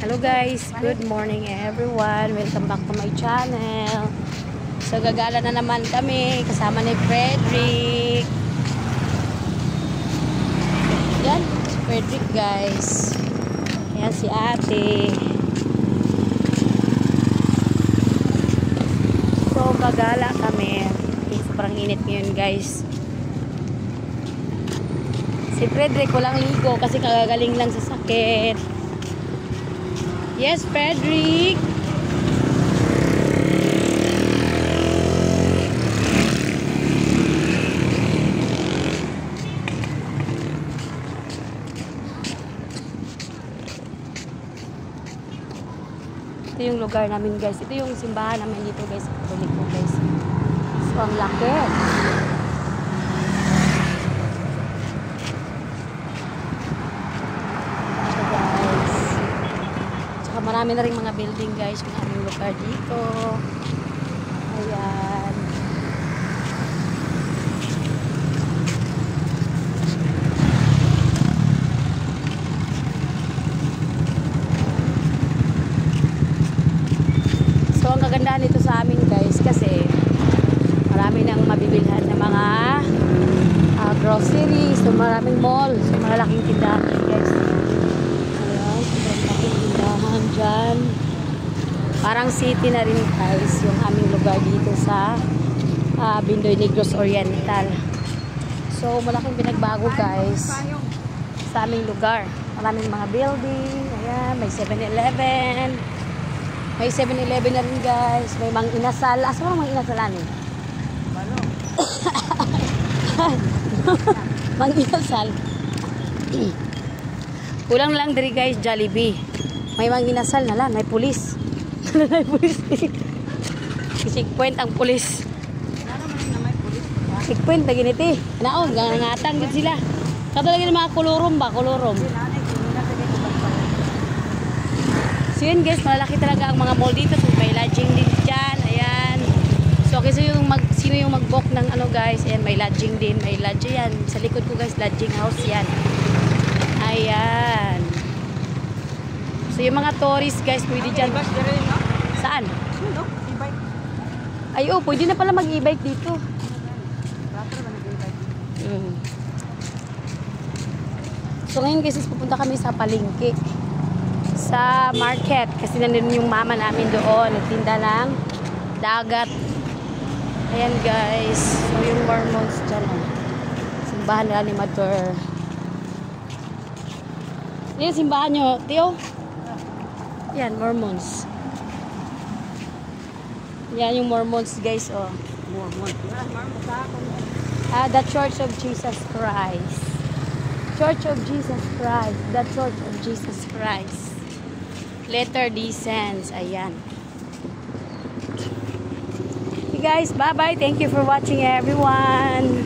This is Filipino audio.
Hello guys, good morning everyone. Welcome back to my channel. So gagala na naman kami kasama ni Frederick. Yan, si Frederick guys. Yan si ate. So gagala kami. Sobrang init ngayon guys. Si Frederick walang ligo kasi kagagaling lang sa sakit. Yes, Frederick. Ito yung lugar namin guys. Ito yung simbahan namin dito guys. Katolik po guys. So, ang laki. Marami na rin mga building guys yung aming lugar dito. Ayan. So ang kagandahan dito sa amin guys kasi marami nang mabibilhan ng mga groceries. So maraming mall. So malalaking tindahan guys. Dyan. Parang city na rin guys yung aming lugar dito sa Bindoy Negros Oriental. So malaking pinagbago guys sa aming lugar. Maraming mga building. Ayan, may 7-Eleven. May 7-Eleven na rin guys. May Mang Inasal. Asa ba Mang Inasalan eh? Mang Inasal. Kulang lang diri guys, Jollibee. May Mang Inasal na lang, may pulis. May pulis. Checkpoint ang pulis. Checkpoint na giniti. Naon, nangatang din sila. Katulad ng mga kulurom ba? Kulurom. So yun guys, malalaki talaga ang mga mall dito. So may lodging din dyan. Ayan. So kasi sino yung mag-book ng ano guys. Ayan, may lodging din. May lodging yan. Sa likod ko guys, lodging house yan. Ayan. So yung mga tourists guys, pwede dyan. Saan? Ay oh, pwede na pala mag-e-bike dito. So ngayon guys, pupunta kami sa palengke. Sa market. Kasi nandun yung mama namin doon. Nagtinda ng dagat. Ayan guys. So yung Mormons dyan. Simbahan nila ni Mother. Yan simbahan nyo, Tio. Yan, Mormons. Yan yung Mormons, guys, oh. Mormons. The Church of Jesus Christ. Church of Jesus Christ. The Church of Jesus Christ. Letter D Sense. Ayan. Okay, guys, bye-bye. Thank you for watching, everyone.